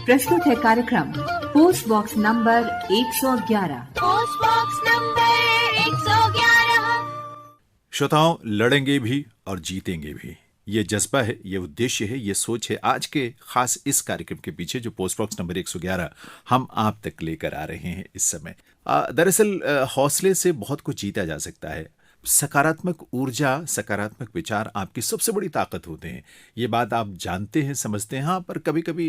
प्रस्तुत है कार्यक्रम post box number 111। Post box number 111। श्रोताओं, लड़ेंगे भी और जीतेंगे भी, ये जज्बा है, ये उद्देश्य है, ये सोच है आज के खास इस कार्यक्रम के पीछे जो पोस्ट बॉक्स नंबर 111 हम आप तक लेकर आ रहे हैं इस समय। दरअसल हौसले से बहुत कुछ जीता जा सकता है। सकारात्मक ऊर्जा, सकारात्मक विचार आपकी सबसे बड़ी ताकत होते हैं। ये बात आप जानते हैं, समझते हैं। हाँ, पर कभी कभी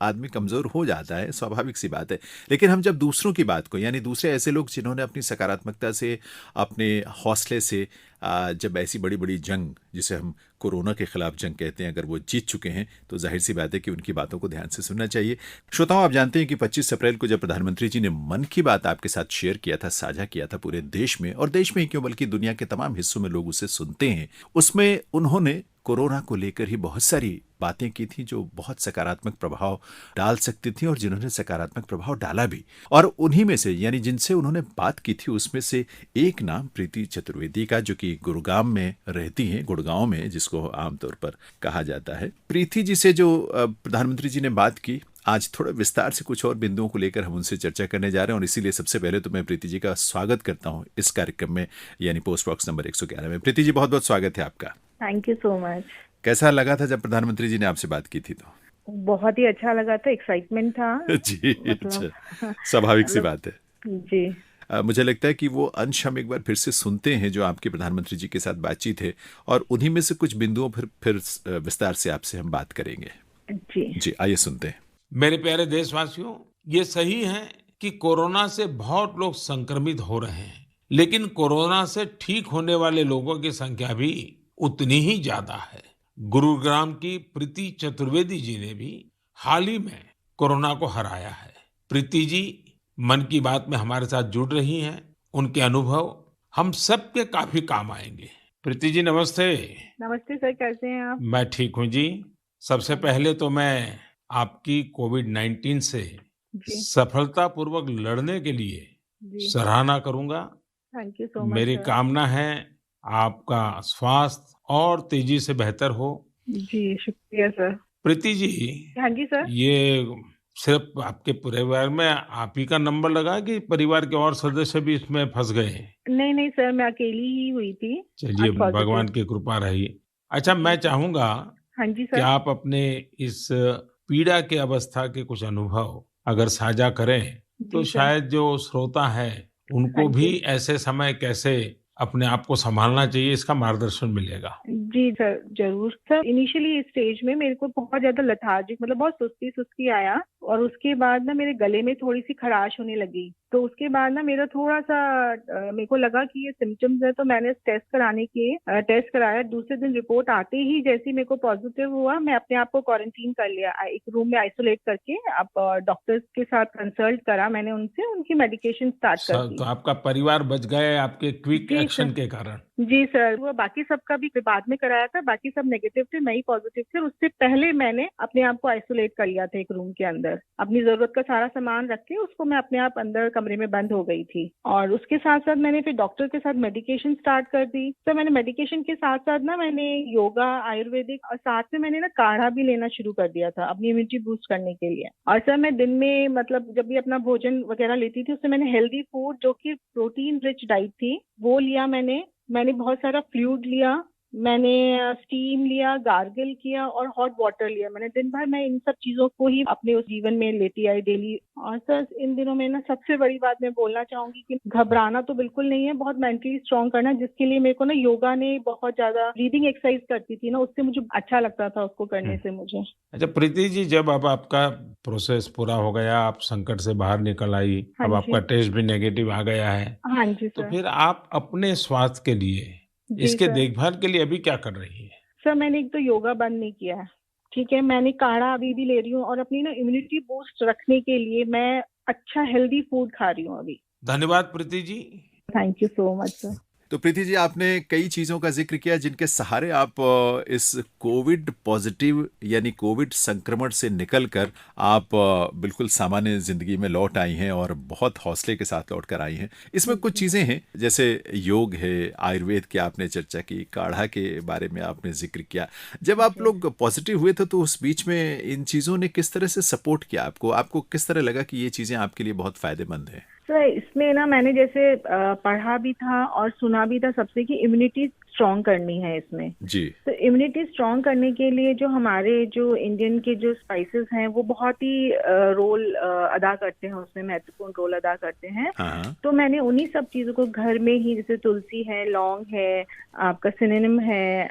आदमी कमज़ोर हो जाता है, स्वाभाविक सी बात है। लेकिन हम जब दूसरों की बात को, यानी दूसरे ऐसे लोग जिन्होंने अपनी सकारात्मकता से, अपने हौसले से जब ऐसी बड़ी बड़ी जंग, जिसे हम कोरोना के खिलाफ जंग कहते हैं, अगर वो जीत चुके हैं तो जाहिर सी बात है कि उनकी बातों को ध्यान से सुनना चाहिए। श्रोताओं, आप जानते हैं कि 25 अप्रैल को जब प्रधानमंत्री जी ने मन की बात आपके साथ शेयर किया था, साझा किया था पूरे देश में, और देश में ही क्यों बल्कि दुनिया के तमाम हिस्सों में लोग उसे सुनते हैं, उसमें उन्होंने कोरोना को लेकर ही बहुत सारी बातें की थी जो बहुत सकारात्मक प्रभाव डाल सकती थी, और जिन्होंने सकारात्मक प्रभाव डाला भी। और उन्हीं में से, यानी जिनसे उन्होंने बात की थी, उसमें से एक नाम प्रीति चतुर्वेदी का, जो कि गुरुग्राम में रहती हैं, गुड़गांव में जिसको आमतौर पर कहा जाता है। प्रीति जी से जो प्रधानमंत्री जी ने बात की, आज थोड़ा विस्तार से कुछ और बिंदुओं को लेकर हम उनसे चर्चा करने जा रहे हैं, और इसीलिए सबसे पहले तो मैं प्रीति जी का स्वागत करता हूं इस कार्यक्रम में, यानी पोस्ट बॉक्स नंबर 111 में। प्रीति जी, बहुत बहुत स्वागत है आपका। Thank you so much. कैसा लगा था जब प्रधानमंत्री जी ने आपसे बात की थी? तो बहुत ही अच्छा लगा था, एक्साइटमेंट था जी, अच्छा, स्वाभाविक सी बात है जी। मुझे लगता है कि वो अंश हम एक बार फिर से सुनते हैं जो आपके प्रधानमंत्री जी के साथ बातचीत है, और उन्हीं में से कुछ बिंदुओं पर फिर विस्तार से आपसे हम बात करेंगे। जी, आइए सुनते हैं। मेरे प्यारे देशवासियों, ये सही है कि कोरोना से बहुत लोग संक्रमित हो रहे हैं, लेकिन कोरोना से ठीक होने वाले लोगों की संख्या भी उतनी ही ज्यादा है। गुरुग्राम की प्रीति चतुर्वेदी जी ने भी हाल ही में कोरोना को हराया है। प्रीति जी मन की बात में हमारे साथ जुड़ रही हैं। उनके अनुभव हम सबके काफी काम आएंगे। प्रीति जी, नमस्ते। नमस्ते सर, कैसे हैं आप? मैं ठीक हूँ जी। सबसे पहले तो मैं आपकी कोविड-19 से सफलतापूर्वक लड़ने के लिए सराहना करूंगा। Thank you so much. मेरी कामना है आपका स्वास्थ्य और तेजी से बेहतर हो। जी, शुक्रिया सर। प्रीति जी, हाँ जी सर। ये सिर्फ आपके परिवार में आप ही का नंबर लगा कि परिवार के और सदस्य भी इसमें फंस गए? नहीं नहीं सर, मैं अकेली ही हुई थी। चलिए, भगवान की कृपा रही। अच्छा, मैं चाहूंगा हाँ जी कि सर। आप अपने इस पीड़ा के अवस्था के कुछ अनुभव अगर साझा करें, तो शायद जो श्रोता है उनको भी ऐसे समय कैसे अपने आप को संभालना चाहिए, इसका मार्गदर्शन मिलेगा। जी सर, जरूर सर। इनिशियली इस स्टेज में मेरे को बहुत ज्यादा लेथार्जिक, मतलब बहुत सुस्ती सुस्ती आया, और उसके बाद ना मेरे गले में थोड़ी सी खराश होने लगी। तो उसके बाद ना मेरा थोड़ा सा मेरे को लगा कि ये सिम्टम्स है, तो मैंने टेस्ट कराया। दूसरे दिन रिपोर्ट आते ही जैसे मेरे को पॉजिटिव हुआ, मैं अपने आप को क्वारंटीन कर लिया, एक रूम में आइसोलेट करके। अब डॉक्टर्स के साथ कंसल्ट करा मैंने उनसे, उनकी मेडिकेशन स्टार्ट कर दी। तो आपका परिवार बच गए आपके क्विक एक्शन के कारण? जी सर, वो बाकी सबका भी बाद में कराया था, बाकी सब नेगेटिव थे, मैं ही पॉजिटिव थे। उससे पहले मैंने अपने आप को आइसोलेट कर लिया था एक रूम के अंदर। अपनी जरूरत का सारा सामान रख के उसको मैं अपने आप अंदर कमरे में बंद हो गई थी। और उसके साथ साथ मैंने फिर डॉक्टर के साथ मेडिकेशन स्टार्ट कर दी। तो मैंने मेडिकेशन के साथ साथ ना मैंने योगा, आयुर्वेदिक, और साथ में मैंने ना काढ़ा भी लेना शुरू कर दिया था अपनी इम्यूनिटी बूस्ट करने के लिए। और सर, मैं दिन में मतलब जब भी अपना भोजन वगैरह लेती थी, उससे मैंने हेल्दी फूड, जो कि प्रोटीन रिच डाइट थी, वो लिया। मैंने बहुत सारा फ्लूइड लिया, मैंने स्टीम लिया, गार्गल किया, और हॉट वाटर लिया। मैंने दिन भर मैं इन सब चीजों को ही अपने उस जीवन में लेती आई डेली। और सर, इन दिनों में ना सबसे बड़ी बात मैं बोलना चाहूंगी कि घबराना तो बिल्कुल नहीं है, बहुत मेंटली स्ट्रांग करना, जिसके लिए मेरे को ना योगा ने बहुत ज्यादा, ब्रीदिंग एक्सरसाइज करती थी ना, उससे मुझे अच्छा लगता था उसको करने से मुझे। अच्छा प्रीति जी, जब अब आपका प्रोसेस पूरा हो गया, आप संकट से बाहर निकल आई, अब आपका टेस्ट भी नेगेटिव आ गया है, हाँ जी तो सर। फिर आप अपने स्वास्थ्य के लिए, इसके देखभाल के लिए अभी क्या कर रही है? सर, मैंने एक तो योगा बंद नहीं किया है, ठीक है। मैंने काढ़ा अभी भी ले रही हूँ, और अपनी ना इम्यूनिटी बूस्ट रखने के लिए मैं अच्छा हेल्दी फूड खा रही हूँ अभी। धन्यवाद Preeti ji. Thank you so much sir. तो प्रीति जी, आपने कई चीज़ों का जिक्र किया जिनके सहारे आप इस कोविड पॉजिटिव यानी कोविड संक्रमण से निकलकर आप बिल्कुल सामान्य जिंदगी में लौट आई हैं और बहुत हौसले के साथ लौट कर आई हैं। इसमें कुछ चीज़ें हैं जैसे योग है, आयुर्वेद की आपने चर्चा की, काढ़ा के बारे में आपने जिक्र किया। जब आप लोग पॉजिटिव हुए थे तो उस बीच में इन चीज़ों ने किस तरह से सपोर्ट किया आपको? आपको किस तरह लगा कि ये चीज़ें आपके लिए बहुत फायदेमंद हैं? सर इसमें ना मैंने जैसे पढ़ा भी था और सुना भी था सबसे कि इम्यूनिटी स्ट्रॉन्ग करनी है इसमें जी। तो इम्यूनिटी स्ट्रॉन्ग करने के लिए जो हमारे जो इंडियन के जो स्पाइसेस हैं वो बहुत ही रोल अदा करते हैं, उसमें महत्वपूर्ण रोल अदा करते हैं। हाँ। तो मैंने उन्हीं सब चीजों को घर में ही, जैसे तुलसी है, लौंग है, आपका सिनेनम है,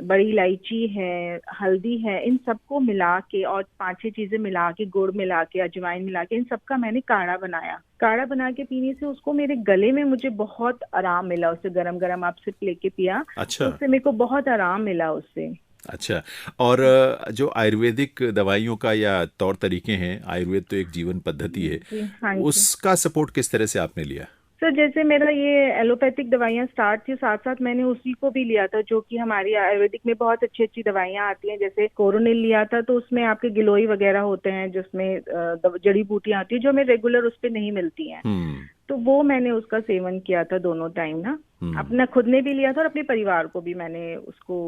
बड़ी इलायची है, हल्दी है, इन सबको मिला के और 5-6 चीजें मिला के, गुड़ मिला के, अजवाइन मिला के, इन सबका मैंने काढ़ा बनाया। काढ़ा बना के पीने से उसको मेरे गले में मुझे बहुत आराम मिला, उससे गरम गरम आप सिप लेके पिया। अच्छा। तो उससे मेरे को बहुत आराम मिला उससे। अच्छा। और जो आयुर्वेदिक दवाइयों का या तौर तरीके हैं, आयुर्वेद तो एक जीवन पद्धति है, हाँ जी। उसका सपोर्ट किस तरह से आपने लिया? सर जैसे मेरा ये एलोपैथिक दवाइयाँ स्टार्ट थी, साथ साथ मैंने उसी को भी लिया था, जो कि हमारी आयुर्वेदिक में बहुत अच्छी अच्छी दवाइयाँ आती हैं। जैसे कोरोनिल लिया था तो उसमें आपके गिलोई वगैरह होते हैं, जिसमें जड़ी बूटियाँ आती है जो हमें रेगुलर उस पे नहीं मिलती हैं। तो वो मैंने उसका सेवन किया था दोनों टाइम ना, अपना खुद ने भी लिया था और अपने परिवार को भी मैंने उसको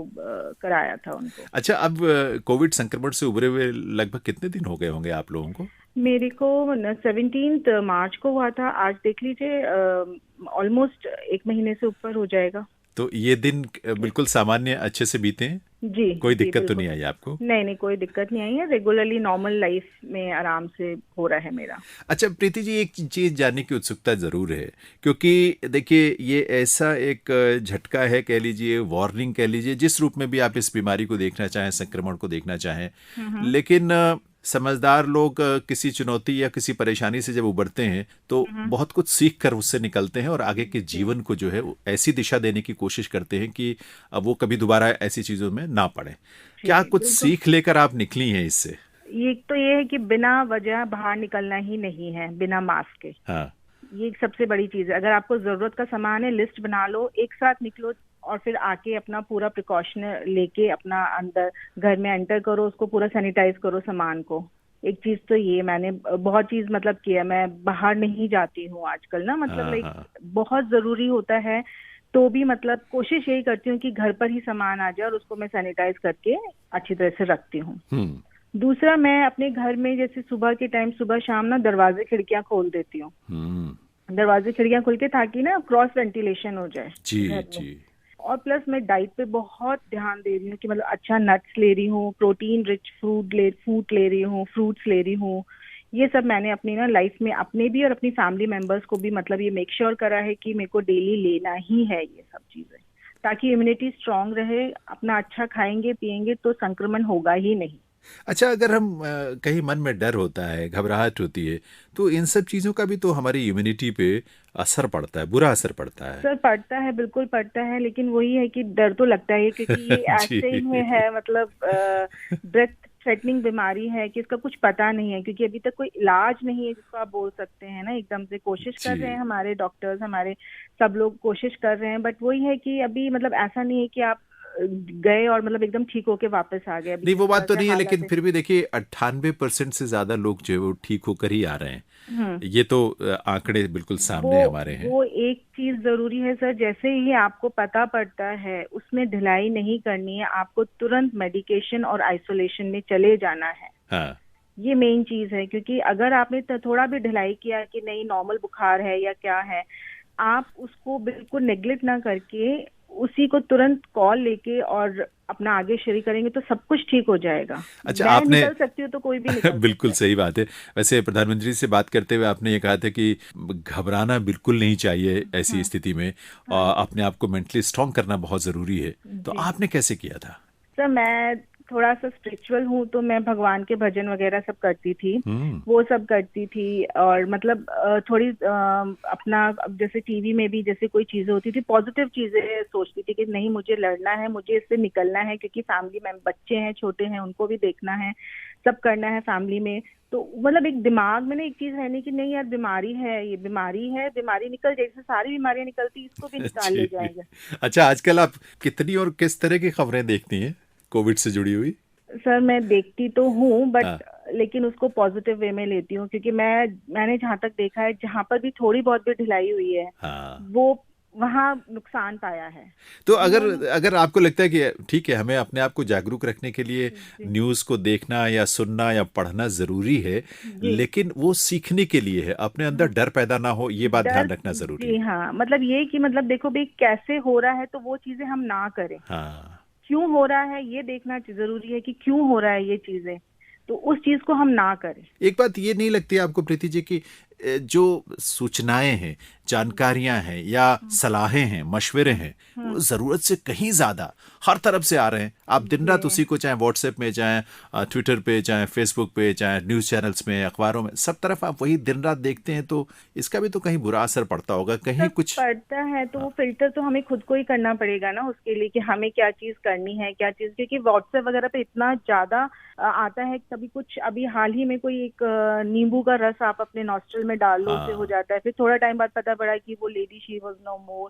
कराया था उनको। अच्छा, अब कोविड संक्रमण से उभरे हुए लगभग कितने दिन हो गए होंगे आप लोगों को? मेरे को 17 मार्च को हुआ था, आज देख लीजिए ऑलमोस्ट 1 महीने से ऊपर हो जाएगा। तो ये दिन बिल्कुल सामान्य अच्छे से बीते हैं? जी। कोई जी, दिक्कत तो बिल्कुल नहीं आई आपको? नहीं, कोई दिक्कत नहीं आई है। रेगुलरली नॉर्मल लाइफ में आराम से हो रहा है मेरा। अच्छा प्रीति जी, एक चीज जानने की उत्सुकता जरूर है, क्योंकि देखिए ये ऐसा एक झटका है, कह लीजिए वार्निंग कह लीजिए, जिस रूप में भी आप इस बीमारी को देखना चाहें, संक्रमण को देखना चाहें, लेकिन समझदार लोग किसी चुनौती या किसी परेशानी से जब उबरते हैं तो बहुत कुछ सीख कर उससे निकलते हैं और आगे के जीवन को जो है ऐसी दिशा देने की कोशिश करते हैं कि वो कभी दोबारा ऐसी चीजों में ना पड़े। क्या कुछ सीख लेकर आप निकली हैं इससे? एक तो ये है कि बिना वजह बाहर निकलना ही नहीं है, बिना मास्क के। हाँ। ये एक सबसे बड़ी चीज है। अगर आपको जरूरत का सामान है, लिस्ट बना लो, एक साथ निकलो और फिर आके अपना पूरा प्रिकॉशन लेके अपना अंदर घर में एंटर करो, उसको पूरा सैनिटाइज करो सामान को। एक चीज तो ये मैंने बहुत चीज मतलब किया, मैं बाहर नहीं जाती हूँ आजकल ना, मतलब लाइक बहुत जरूरी होता है तो भी मतलब कोशिश यही करती हूँ कि घर पर ही सामान आ जाए और उसको मैं सैनिटाइज करके अच्छी तरह से रखती हूँ। दूसरा, मैं अपने घर में जैसे सुबह के टाइम, सुबह शाम ना दरवाजे खिड़कियां खोल देती हूँ। दरवाजे खिड़कियां खोल के, ताकि ना क्रॉस वेंटिलेशन हो जाए। जी। और प्लस मैं डाइट पे बहुत ध्यान दे रही हूँ कि मतलब अच्छा नट्स ले रही हूँ, प्रोटीन रिच फूड ले रही हूँ, फ्रूट्स ले रही हूँ। ये सब मैंने अपनी ना लाइफ में अपने भी और अपनी फैमिली मेंबर्स को भी मतलब ये मेक श्योर करा है कि मेरे को डेली लेना ही है ये सब चीजें, ताकि इम्यूनिटी स्ट्रांग रहे। अपना अच्छा खाएंगे पिएंगे तो संक्रमण होगा ही नहीं। अच्छा, अगर हम कहीं मन में डर होता है, घबराहट होती है, तो इन सब चीजों का भी तो हमारी इम्यूनिटी पे असर पड़ता है, बुरा असर पड़ता है। सर पड़ता है, बिल्कुल पड़ता है, लेकिन वही है कि डर तो लगता है क्योंकि ये ऐसे ही में है, मतलब ब्रेथ थ्रेटनिंग बीमारी है कि इसका कुछ पता नहीं है, क्योंकि अभी तक कोई इलाज नहीं है जिसको आप बोल सकते हैं ना एकदम से। कोशिश कर रहे हैं हमारे डॉक्टर्स, हमारे सब लोग कोशिश कर रहे हैं, बट वही है कि अभी मतलब ऐसा नहीं है कि आप गए और मतलब एकदम ठीक होके वापस आ गए। नहीं, वो बात तो नहीं है, लेकिन फिर भी देखिए 98% से ज्यादा लोग जो है वो ठीक होकर ही आ रहे हैं। ये तो आंकड़े बिल्कुल सामने हमारे हैं। वो एक चीज जरूरी है सर, जैसे ही आपको पता पड़ता है उसमें ढिलाई नहीं करनी है, आपको तुरंत मेडिकेशन और आइसोलेशन में चले जाना है। हाँ। ये मेन चीज है, क्योंकि अगर आपने थोड़ा भी ढिलाई किया कि नहीं नॉर्मल बुखार है या क्या है, आप उसको बिल्कुल नेग्लेक्ट ना करके उसी को तुरंत कॉल लेके और अपना आगे शुरू करेंगे तो सब कुछ ठीक हो जाएगा। अच्छा, मैं आपने निकल सकती हूँ तो कोई भी निकल बिल्कुल सही बात है। वैसे प्रधानमंत्री से बात करते हुए आपने ये कहा था कि घबराना बिल्कुल नहीं चाहिए ऐसी स्थिति में, और अपने आप को मेंटली स्ट्रांग करना बहुत जरूरी है। तो आपने कैसे किया था? सर मैं थोड़ा सा स्पिरिचुअल हूँ, तो मैं भगवान के भजन वगैरह सब करती थी, वो सब करती थी। और मतलब थोड़ी अपना जैसे टीवी में भी जैसे कोई चीजें होती थी, पॉजिटिव चीजें सोचती थी कि नहीं मुझे लड़ना है, मुझे इससे निकलना है, क्योंकि फैमिली में बच्चे हैं, छोटे हैं, उनको भी देखना है, सब करना है फैमिली में। तो मतलब एक दिमाग में ना एक चीज रहने की, नहीं यार बीमारी है, ये बीमारी है, बीमारी निकल, जैसे सारी बीमारियां निकलती इसको भी निकाल ले जी। जाएंगे। अच्छा, आजकल आप कितनी और किस तरह की खबरें देखती हैं कोविड से जुड़ी हुई? सर मैं देखती तो हूँ हाँ। बट लेकिन उसको पॉजिटिव वे में लेती हूँ, क्योंकि मैंने जहाँ तक देखा है, जहाँ पर भी थोड़ी बहुत भी ढिलाई हुई है हाँ। वो वहाँ नुकसान पाया है। तो अगर आपको लगता है कि ठीक है, हमें अपने आप को जागरूक रखने के लिए न्यूज़ को देखना या सुनना या पढ़ना जरूरी है, जी लेकिन वो सीखने के लिए है, अपने अंदर डर पैदा ना हो, ये बात ध्यान रखना जरूरी जी है। हाँ, मतलब ये कि मतलब देखो भाई कैसे हो रहा है तो वो चीजें हम ना करें, हाँ। क्यों हो रहा है ये देखना जरूरी है कि क्यों हो रहा है ये चीजें, तो उस चीज को हम ना करें। एक बात ये नहीं लगती आपको प्रीति जी कि जो सूचनाएं हैं, जानकारियां हैं या सलाहें हैं, मशवरे हैं, वो जरूरत से कहीं ज्यादा हर तरफ से आ रहे हैं। आप दिन रात उसी को, चाहे व्हाट्सएप में, चाहे ट्विटर पे, चाहे फेसबुक पे, चाहे न्यूज चैनल्स में, अखबारों में, सब तरफ आप वही दिन रात देखते हैं, तो इसका भी तो कहीं बुरा असर पड़ता होगा, कहीं सब कुछ पड़ता है तो वो फिल्टर तो हमें खुद को ही करना पड़ेगा ना उसके लिए, कि हमें क्या चीज करनी है, क्या चीज, क्योंकि व्हाट्सएप वगैरह पे इतना ज्यादा आता है। कभी कुछ अभी हाल ही में कोई एक नींबू का रस आप अपने नॉस्ट्रल में डाल लो, उससे हो जाता है, फिर थोड़ा टाइम बाद पता पड़ा कि वो लेडी शी वाज नो मोर।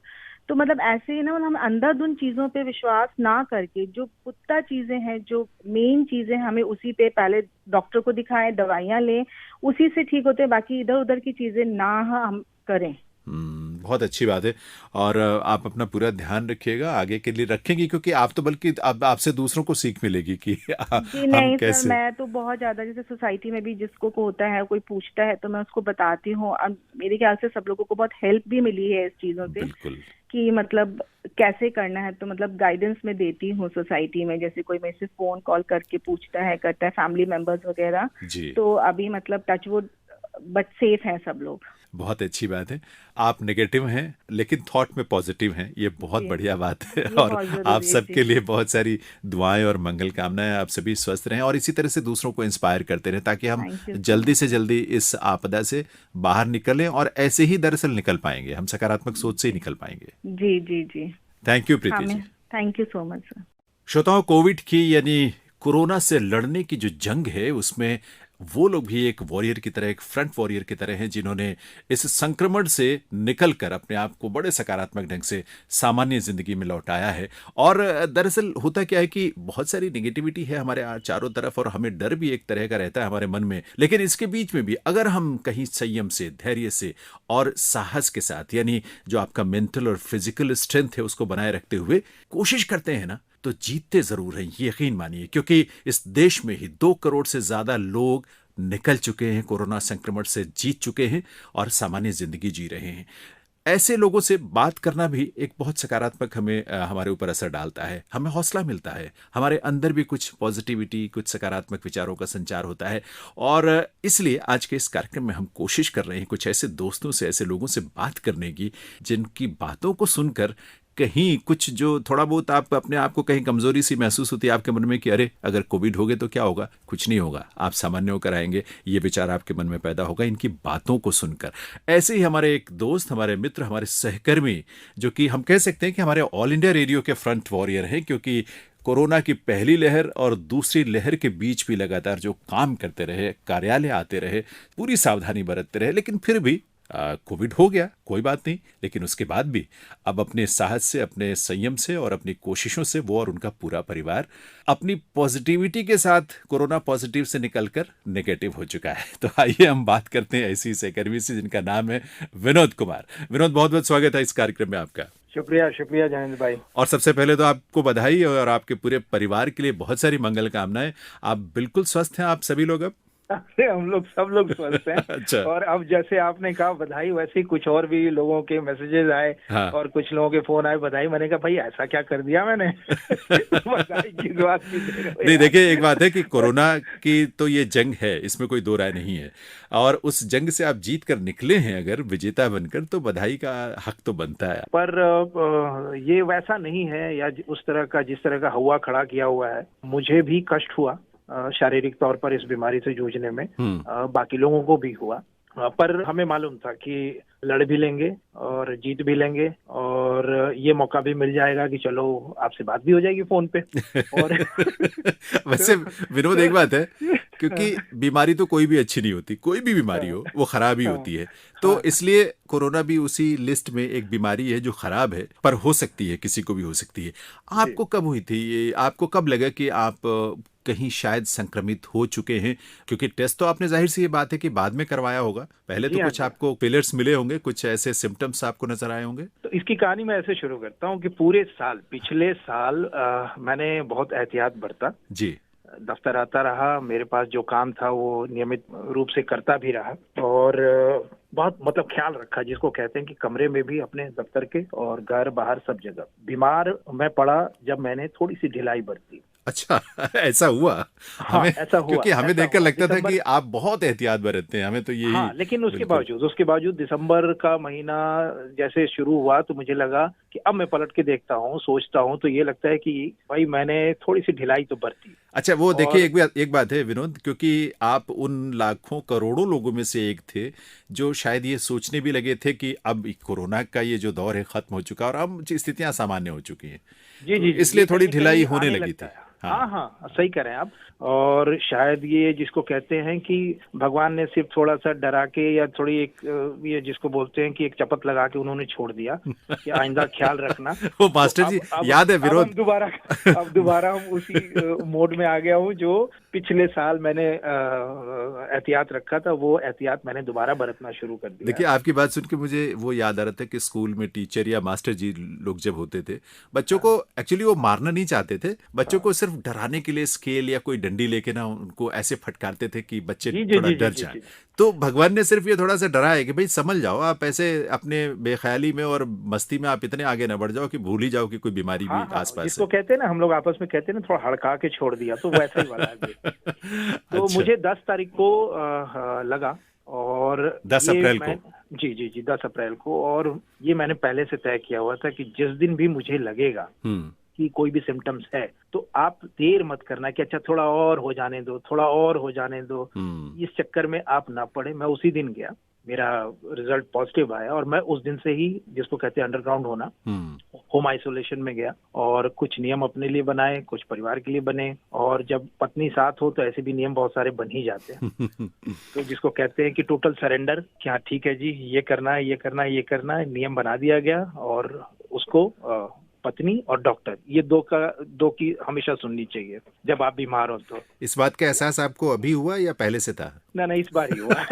तो मतलब ऐसे ही ना, हम अंधाधुंध चीजों पे विश्वास ना करके जो पुख्ता चीजें हैं, जो मेन चीजें, हमें उसी पे पहले डॉक्टर को दिखाएं, दवाइयां लें, उसी से ठीक होते हैं, बाकी इधर उधर की चीजें ना हम करें। बहुत अच्छी बात है। और आप अपना पूरा ध्यान रखिएगा, आगे के लिए रखेंगे, क्योंकि आप तो बल्कि अब आपसे दूसरों को सीख मिलेगी कि जी हम नहीं कैसे। सर, मैं तो बहुत ज्यादा, जैसे सोसाइटी में भी जिसको को होता है, कोई पूछता है तो मैं उसको बताती हूँ। अब मेरे ख्याल से सब लोगों को बहुत हेल्प भी मिली है इस चीजों से, बिल्कुल। कि मतलब कैसे करना है, तो मतलब गाइडेंस में देती हूँ सोसाइटी में। जैसे कोई मेरे से फोन कॉल करके पूछता है, करता है, फैमिली मेंबर्स वगैरह, जी। तो अभी मतलब टचवुड बट सेफ हैं सब लोग। बहुत अच्छी बात है। आप नेगेटिव हैं लेकिन थॉट में पॉजिटिव हैं, ये बहुत जी, बढ़िया बात है। ये और बहुत आप जरूरी है सबके जी। लिए बहुत सारी दुआएं और मंगल कामनाएं। आप सभी स्वस्थ रहें और इसी तरह से दूसरों को इंस्पायर करते रहें, ताकि हम थैंक यू सो जल्दी से मच। जल्दी इस आपदा से बाहर निकलें, और ऐसे ही दरअसल निकल पाएंगे, हम सकारात्मक सोच से ही निकल पाएंगे। जी जी जी, थैंक यू प्रीति जी। हमें thank you so much sir. श्रोताओं, कोविड की यानी कोरोना से लड़ने की जो जंग है, उसमें वो लोग भी एक वॉरियर की तरह, एक फ्रंट वॉरियर की तरह हैं, जिन्होंने इस संक्रमण से निकलकर अपने आप को बड़े सकारात्मक ढंग से सामान्य जिंदगी में लौटाया है। और दरअसल होता क्या है कि बहुत सारी नेगेटिविटी है हमारे चारों तरफ, और हमें डर भी एक तरह का रहता है हमारे मन में, लेकिन इसके बीच में भी अगर हम कहीं संयम से, धैर्य से और साहस के साथ, यानी जो आपका मेंटल और फिजिकल स्ट्रेंथ है उसको बनाए रखते हुए कोशिश करते हैं ना, तो जीतते जरूर हैं, यकीन मानिए। क्योंकि इस देश में ही 2 करोड़ से ज्यादा लोग निकल चुके हैं, कोरोना संक्रमण से जीत चुके हैं और सामान्य जिंदगी जी रहे हैं। ऐसे लोगों से बात करना भी एक बहुत सकारात्मक हमें हमारे ऊपर असर डालता है, हमें हौसला मिलता है, हमारे अंदर भी कुछ पॉजिटिविटी, कुछ सकारात्मक विचारों का संचार होता है। और इसलिए आज के इस कार्यक्रम में हम कोशिश कर रहे हैं कुछ ऐसे दोस्तों से, ऐसे लोगों से बात करने की, जिनकी बातों को सुनकर कहीं कुछ जो थोड़ा बहुत आप अपने आप को कहीं कमजोरी सी महसूस होती है आपके मन में कि अरे अगर कोविड हो गए तो क्या होगा, कुछ नहीं होगा, आप सामान्य होकर आएंगे, ये विचार आपके मन में पैदा होगा इनकी बातों को सुनकर। ऐसे ही हमारे एक दोस्त, हमारे मित्र, हमारे सहकर्मी, जो कि हम कह सकते हैं कि हमारे ऑल इंडिया रेडियो के फ्रंट वॉरियर हैं, क्योंकि कोरोना की पहली लहर और दूसरी लहर के बीच भी लगातार जो काम करते रहे, कार्यालय आते रहे, पूरी सावधानी बरतते रहे, लेकिन फिर भी कोविड हो गया, कोई बात नहीं, लेकिन उसके बाद भी अब अपने साहस से, अपने संयम से और अपनी कोशिशों से वो और उनका पूरा परिवार अपनी पॉजिटिविटी के साथ कोरोना पॉजिटिव से निकलकर नेगेटिव हो चुका है। तो आइए हम बात करते हैं ऐसी सहकर्मी से, जिनका नाम है विनोद कुमार। विनोद, बहुत बहुत स्वागत है इस कार्यक्रम में आपका। शुक्रिया शुक्रिया जयेंद्र भाई। और सबसे पहले तो आपको बधाई, और आपके पूरे परिवार के लिए बहुत सारी मंगल कामनाएं। आप बिल्कुल स्वस्थ हैं, आप सभी लोग अब? अरे हम लोग सब लोग स्वस्थ हैं। अच्छा। और अब जैसे आपने कहा बधाई, वैसे ही कुछ और भी लोगों के मैसेजेस आए। हाँ। और कुछ लोगों के फोन आए बधाई। मैंने कहा भाई ऐसा क्या कर दिया मैंने बधाई की बात भी दे रहे हो नहीं, यार। देखिए, एक बात है कि कोरोना की तो ये जंग है, इसमें कोई दो राय नहीं है, और उस जंग से आप जीत कर निकले हैं अगर विजेता बनकर, तो बधाई का हक तो बनता है। पर ये वैसा नहीं है, या उस तरह का जिस तरह का हवा खड़ा किया हुआ है। मुझे भी कष्ट हुआ शारीरिक तौर पर इस बीमारी से जूझने में, बाकी लोगों को भी हुआ, पर हमें मालूम था कि लड़ भी लेंगे और जीत भी लेंगे, और ये मौका भी मिल जाएगा कि चलो आपसे बात भी हो जाएगी फोन पे। और वैसे विनोद, एक बात है क्योंकि बीमारी तो कोई भी अच्छी नहीं होती, कोई भी बीमारी हो वो खराब ही होती है। तो हाँ। इसलिए कोरोना भी उसी लिस्ट में एक बीमारी है जो खराब है, पर हो सकती है, किसी को भी हो सकती है। आपको कब हुई थी ये? आपको कब लगा कि आप कहीं शायद संक्रमित हो चुके हैं? क्योंकि टेस्ट तो आपने जाहिर सी ये बात है कि बाद में करवाया होगा, पहले जी तो हाँ, कुछ जी हाँ। आपको पिलर्स मिले होंगे, कुछ ऐसे सिम्टम्स आपको नजर आए होंगे। तो इसकी कहानी मैं ऐसे शुरू करता हूँ कि पूरे साल, पिछले साल मैंने बहुत एहतियात बरता, जी। दफ्तर आता रहा, मेरे पास जो काम था वो नियमित रूप से करता भी रहा, और बहुत मतलब ख्याल रखा, जिसको कहते हैं कि कमरे में भी अपने दफ्तर के और घर बाहर सब जगह। बीमार मैं पड़ा जब मैंने थोड़ी सी ढिलाई बरती। अच्छा, ऐसा हुआ? हाँ, हमें ऐसा हुआ, क्योंकि हमें ऐसा देखकर हुआ। लगता था दिसंबर, कि आप बहुत एहतियात बरतते हैं, हमें तो यही। हाँ, लेकिन उसके बिल्कुल। बावजूद दिसंबर का महीना जैसे शुरू हुआ तो मुझे लगा कि अब मैं पलट के देखता हूँ, सोचता हूँ, तो ये लगता है कि भाई मैंने थोड़ी सी ढिलाई तो बरती। अच्छा, वो देखिए, और एक बात है विनोद, क्योंकि आप उन लाखों करोड़ों लोगों में से एक थे जो शायद ये सोचने भी लगे थे कि अब कोरोना का ये जो दौर है खत्म हो चुका और अब स्थितियां सामान्य हो चुकी हैं, जी तो जी जी, इसलिए ये थोड़ी कहीं ना ढिलाई कहीं होने आने लगी लगता थी। है। हाँ। हाँ हाँ, सही करें आप। और शायद ये जिसको कहते हैं कि भगवान ने सिर्फ थोड़ा सा डरा के, या थोड़ी एक ये जिसको बोलते हैं कि एक चपत लगा के उन्होंने छोड़ दिया कि आइंदा ख्याल रखना। वो तो मास्टर जी, याद है अब विनोद? हम दोबारा हम उसी मोड में आ गया हूँ जो पिछले साल मैंने एहतियात रखा था, वो एहतियात मैंने दोबारा बरतना शुरू कर दिया। देखिए, आपकी बात सुन के मुझे वो याद आ रहा था कि स्कूल में टीचर या मास्टर जी लोग जब होते थे, बच्चों को एक्चुअली वो मारना नहीं चाहते थे, बच्चों को सिर्फ डराने के लिए स्केल या कोई डंडी लेके ना उनको ऐसे फटकारते थे कि बच्चे जी जी थोड़ा जी जी डर जी जाएं। जी। तो भगवान ने सिर्फ ये थोड़ा सा डरा है कि भाई समझ जाओ, आप ऐसे अपने बेख्याली में और मस्ती में आप इतने आगे ना बढ़ जाओ कि भूल ही जाओ कि कोई बीमारी भी हाँ हाँ, आसपास जिसको है। कहते हैं ना, हम लोग आपस में कहते हैं ना, थोड़ा हड़का के छोड़ दिया, तो वैसा ही वाला है ये। तो अच्छा, मुझे 10 तारीख को लगा, और 10 ये अप्रैल मैं, को? जी जी जी, 10 अप्रैल को, और ये मैंने पहले से तय किया हुआ था कि जिस दिन भी मुझे लगेगा हम्म। कि कोई भी सिम्टम्स है, तो आप देर मत करना कि अच्छा थोड़ा और हो जाने दो, थोड़ा और हो जाने दो, हम्म। इस चक्कर में आप ना पड़े। मैं उसी दिन गया, मेरा रिजल्ट पॉजिटिव आया, और मैं उस दिन से ही, जिसको कहते हैं अंडरग्राउंड होना, होम आइसोलेशन में गया, और कुछ नियम अपने लिए बनाए, कुछ परिवार के लिए बने, और जब पत्नी साथ हो तो ऐसे भी नियम बहुत सारे बन ही जाते हैं। तो जिसको कहते हैं कि टोटल सरेंडर, कि हाँ ठीक है जी, ये करना है, ये करना है, ये करना है, नियम बना दिया गया। और उसको पत्नी और डॉक्टर, ये दो की हमेशा सुननी चाहिए जब आप बीमार हो तो। इस बात का एहसास आपको अभी हुआ या पहले से था? ना इस बार ही हुआ।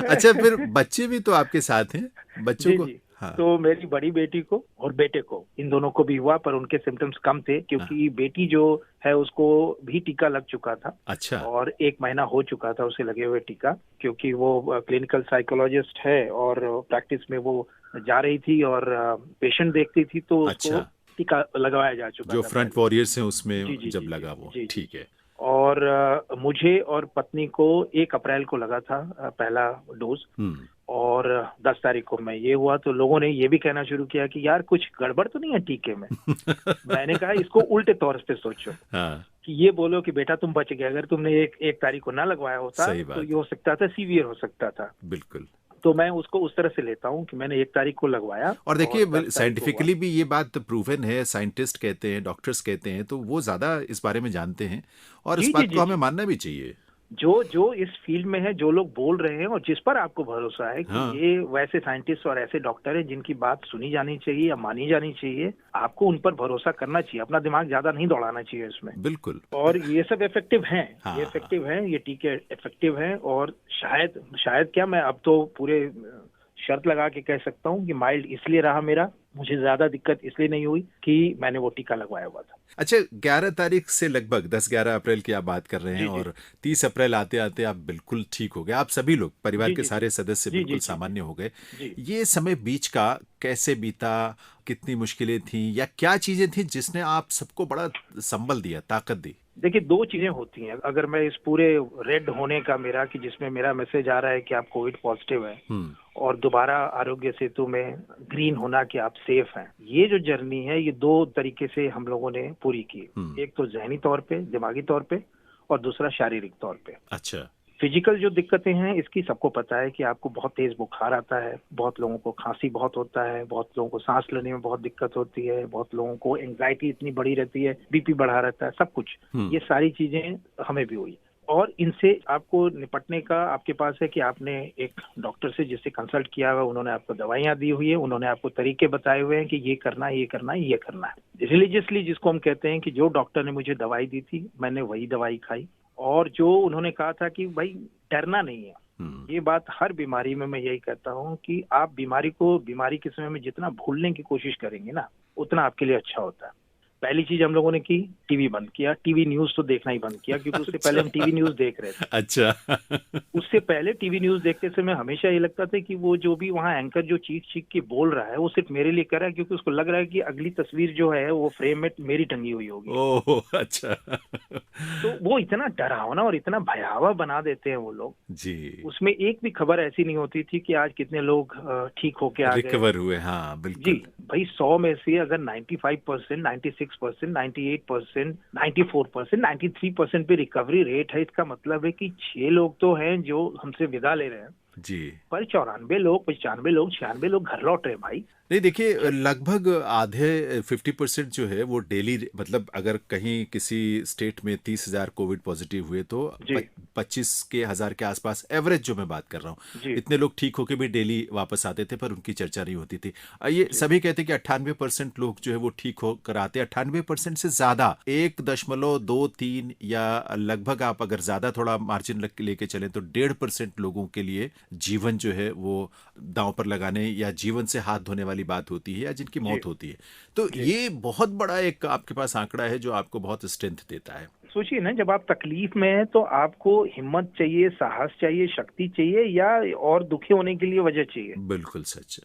अच्छा, फिर बच्चे भी तो आपके साथ हैं, बच्चों जी को? जी। हाँ। तो मेरी बड़ी बेटी को और बेटे को, इन दोनों को भी हुआ, पर उनके सिम्टम्स कम थे, क्योंकि बेटी जो है उसको भी टीका लग चुका था। अच्छा। और 1 महीना हो चुका था उसे लगे हुए टीका, क्योंकि वो क्लिनिकल साइकोलॉजिस्ट है और प्रैक्टिस में वो जा रही थी और पेशेंट देखती थी, तो उसको अच्छा, टीका लगवाया जा चुका जो था फ्रंट पहले। वॉरियर्स हैं उसमें जी जी जब जी लगा जी वो, जी जी। ठीक है। और मुझे और पत्नी को 1 अप्रैल को लगा था पहला डोज, हम्म। और 10 तारीख को मैं ये हुआ, तो लोगों ने ये भी कहना शुरू किया कि यार कुछ गड़बड़ तो नहीं है टीके में। मैंने कहा इसको उल्टे तौर पे सोचो, हाँ, कि ये बोलो कि बेटा तुम बच गए, अगर तुमने एक तारीख को ना लगवाया होता सही तो बात। ये हो सकता था, सीवियर हो सकता था। बिल्कुल। तो मैं उसको उस तरह से लेता हूँ कि मैंने 1 तारीख को लगवाया, और देखिए, 10 तारीख को हुआ। साइंटिफिकली भी ये बात प्रूवन है, साइंटिस्ट कहते हैं, डॉक्टर्स कहते हैं, तो वो ज्यादा इस बारे में जानते हैं, और जी इस जी बात जी को हमें जी। मानना भी चाहिए। जो इस फील्ड में है, जो लोग बोल रहे हैं, और जिस पर आपको भरोसा है कि हाँ। ये वैसे साइंटिस्ट और ऐसे डॉक्टर हैं जिनकी बात सुनी जानी चाहिए या मानी जानी चाहिए, आपको उन पर भरोसा करना चाहिए, अपना दिमाग ज्यादा नहीं दौड़ाना चाहिए इसमें। बिल्कुल। और ये सब इफेक्टिव हैं, हाँ, ये इफेक्टिव हैं, ये टीके इफेक्टिव हैं, और शायद क्या, मैं अब तो पूरे शर्त लगा के कह सकता हूँ कि माइल्ड इसलिए रहा मेरा, मुझे ज्यादा दिक्कत इसलिए नहीं हुई कि मैंने वो टीका लगवाया हुआ था। अच्छा, 11 तारीख से लगभग 10-11 अप्रैल की आप बात कर रहे हैं, जी, जी। और 30 अप्रैल आते आते आप बिल्कुल ठीक हो गए, आप सभी लोग, परिवार जी, के जी, सारे सदस्य जी, जी, बिल्कुल जी, सामान्य हो गए। जी। ये समय बीच का कैसे बीता? कितनी मुश्किलें थी, या क्या चीजें थी जिसने आप सबको बड़ा संबल दिया, ताकत दी? देखिए, 2 चीजें होती हैं। अगर मैं इस पूरे रेड होने का मेरा, कि जिसमें मेरा मैसेज आ रहा है कि आप कोविड पॉजिटिव है, और दोबारा आरोग्य सेतु में ग्रीन होना कि आप सेफ हैं, ये जो जर्नी है, ये 2 तरीके से हम लोगों ने पूरी की। एक तो जहनी तौर पे, दिमागी तौर पे, और दूसरा शारीरिक तौर पे। अच्छा। फिजिकल जो दिक्कतें हैं इसकी सबको पता है कि आपको बहुत तेज बुखार आता है, बहुत लोगों को खांसी बहुत होता है, बहुत लोगों को सांस लेने में बहुत दिक्कत होती है, बहुत लोगों को एंजाइटी इतनी बड़ी रहती है, बीपी बढ़ा रहता है, सब कुछ। ये सारी चीजें हमें भी हुई और इनसे आपको निपटने का आपके पास है कि आपने एक डॉक्टर से जिससे कंसल्ट किया हुआ, उन्होंने आपको दवाइयां दी हुई है, उन्होंने आपको तरीके बताए हुए हैं कि ये करना है, ये करना है, ये करना है। रिलीजियसली जिसको हम कहते हैं कि जो डॉक्टर ने मुझे दवाई दी थी मैंने वही दवाई खाई और जो उन्होंने कहा था कि भाई डरना नहीं है। ये बात हर बीमारी में मैं यही कहता हूँ कि आप बीमारी के समय में जितना भूलने की कोशिश करेंगे ना उतना आपके लिए अच्छा होता है। पहली चीज हम लोगों ने की, टीवी बंद किया, टीवी न्यूज तो देखना ही बंद किया क्योंकि उससे पहले हम टीवी न्यूज देख रहे थे। अच्छा। उससे पहले टीवी न्यूज देखते समय हमेशा ये लगता था कि वो जो भी वहाँ एंकर जो चीख के बोल रहा है वो सिर्फ मेरे लिए कर रहा है क्योंकि उसको लग रहा है कि अगली तस्वीर जो है वो फ्रेम में मेरी टंगी हुई होगी। ओह अच्छा। तो वो इतना डरावना और इतना भयावह बना देते हैं वो लोग जी। उसमें एक भी खबर ऐसी नहीं होती थी कि आज कितने लोग ठीक होके आ गए, रिकवर हुए। हाँ बिल्कुल जी भाई। 100 में से अगर 95%, 96%, 98%, 94%, 93% पे रिकवरी रेट है, इसका मतलब है कि 6 लोग तो हैं जो हमसे विदा ले रहे हैं जी। पर 94 लोग, 95 लोग, 96 लोग घर लौट रहे हैं भाई। नहीं देखिए, लगभग आधे 50% जो है वो डेली, मतलब अगर कहीं किसी स्टेट में 30,000 कोविड पॉजिटिव हुए तो 25 के हजार के आसपास एवरेज जो मैं बात कर रहा हूँ, इतने लोग ठीक होके भी डेली वापस आते थे पर उनकी चर्चा नहीं होती थी। ये सभी कहते कि 98% लोग जो है वो ठीक होकर आते, 98% से ज्यादा 1.23 या लगभग आप अगर ज्यादा थोड़ा मार्जिन लेके चले तो 1.5% लोगों के लिए जीवन जो है वो दांव पर लगाने या जीवन से हाथ धोने वाली बात होती है या जिनकी मौत होती है। तो ये बहुत बड़ा एक आपके पास आंकड़ा है जो आपको बहुत स्ट्रेंथ देता है। सोचिए ना, जब आप तकलीफ में हैं तो आपको हिम्मत चाहिए, साहस चाहिए, शक्ति चाहिए या और दुखी होने के लिए वजह चाहिए। बिल्कुल सच।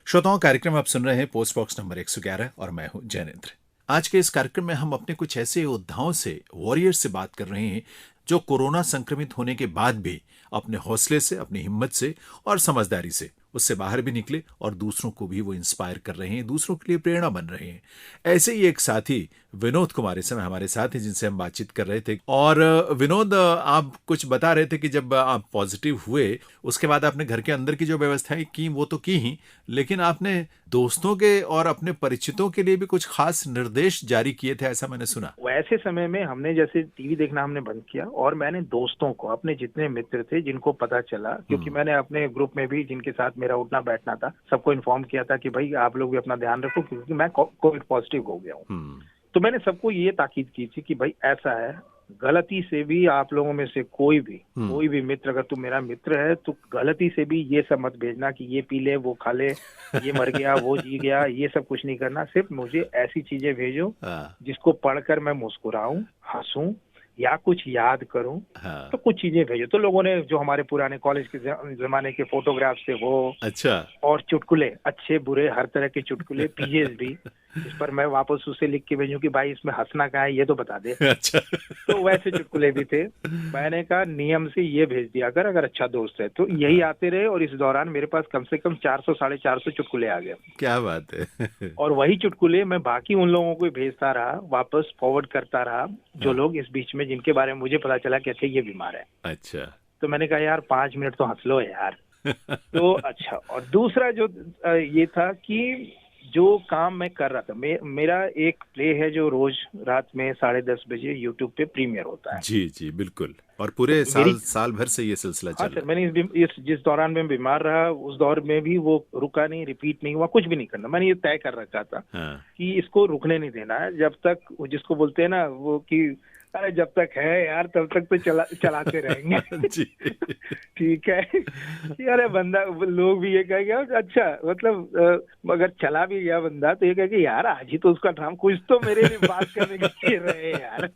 श्रोताओं, कार्यक्रम आप सुन रहे हैं पोस्ट बॉक्स नंबर 111 और मैं हूं जैनेंद्र। आज के इस कार्यक्रम में हम अपने कुछ ऐसे योद्धाओं से, वॉरियर्स से बात कर रहे हैं जो कोरोना संक्रमित होने के बाद भी अपने हौसले से, अपनी हिम्मत से और समझदारी से उससे बाहर भी निकले और दूसरों को भी वो इंस्पायर कर रहे हैं, दूसरों के लिए प्रेरणा बन रहे हैं। ऐसे ही एक साथी विनोद कुमार इस समय हमारे साथ हैं जिनसे हम बातचीत कर रहे थे। और विनोद, आप कुछ बता रहे थे कि जब आप पॉजिटिव हुए उसके बाद आपने घर के अंदर की जो व्यवस्थाएं की वो तो की ही, लेकिन आपने दोस्तों के और अपने परिचितों के लिए भी कुछ खास निर्देश जारी किए थे, ऐसा मैंने सुना। वैसे समय में हमने जैसे टीवी देखना हमने बंद किया और मैंने दोस्तों को, अपने जितने मित्र थे जिनको पता चला, क्योंकि मैंने अपने ग्रुप में भी जिनके साथ मेरा उठना बैठना था सबको इन्फॉर्म किया था कि भाई आप लोग भी अपना ध्यान रखो क्योंकि मैं कोविड पॉजिटिव हो गया हूँ। तो मैंने सबको ये ताकीद की थी कि भाई ऐसा है, गलती से भी आप लोगों में से कोई भी मित्र, अगर तू मेरा मित्र है तो गलती से भी ये सब मत भेजना कि ये पी ले, वो खा ले, ये मर गया, वो जी गया, ये सब कुछ नहीं करना। सिर्फ मुझे ऐसी चीजें भेजो जिसको पढ़कर मैं मुस्कुराऊं, हंसूं या कुछ याद करूं। तो कुछ चीजें भेजो। तो लोगों ने जो हमारे पुराने कॉलेज के जमाने के फोटोग्राफ थे वो, अच्छा, और चुटकुले, अच्छे बुरे हर तरह के चुटकुले, पीजेस भी, इस पर मैं वापस उसे लिख के भेजूं कि भाई इसमें हंसना कहाँ है ये तो बता दे। अच्छा। तो वैसे चुटकुले भी थे। मैंने कहा नियम से ये भेज दिया कर अगर अच्छा दोस्त है। तो यही आते रहे और इस दौरान मेरे पास कम से कम 400 450 चुटकुले आ गए। क्या बात है। और वही चुटकुले मैं बाकी उन लोगों को भेजता रहा, वापस फॉरवर्ड करता रहा जो लोग इस बीच में, जिनके बारे में मुझे पता चला कि अच्छा ये बीमार है। अच्छा। तो मैंने कहा यार 5 मिनट तो हंस लो यार। तो अच्छा। और दूसरा जो ये था कि जो काम मैं कर रहा था, मेरा एक प्ले है जो रोज रात में 10:30 बजे यूट्यूब पे प्रीमियर होता है। जी जी बिल्कुल। और पूरे साल भर से ये सिलसिला चला। सर, मैंने जिस दौरान मैं बीमार रहा उस दौर में भी वो रुका नहीं, रिपीट नहीं हुआ, कुछ भी नहीं करना। मैंने ये तय कर रखा था कि इसको रुकने नहीं देना है जब तक, जिसको बोलते हैं ना वो कि अरे जब तक है यार तब तक तो चलाते रहेंगे। जी। ठीक है। अरे बंदा, लोग भी ये कहेंगे अच्छा, मतलब अगर चला भी गया बंदा तो ये कहेंगे यार आज ही तो उसका ड्रामा, कुछ तो मेरे लिए बात करने के लिए रहे यार।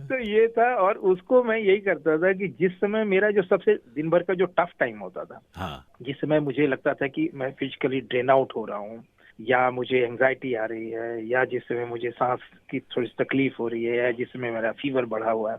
तो ये था। और उसको मैं यही करता था कि जिस समय मेरा जो सबसे दिन भर का जो टफ टाइम होता था, जिस समय मुझे लगता था कि मैं फिजिकली ड्रेन आउट हो रहा हूँ या मुझे एंजाइटी आ रही है या जिस समय मुझे सांस की थोड़ी तकलीफ हो रही है या जिस समय मेरा फीवर बढ़ा हुआ है,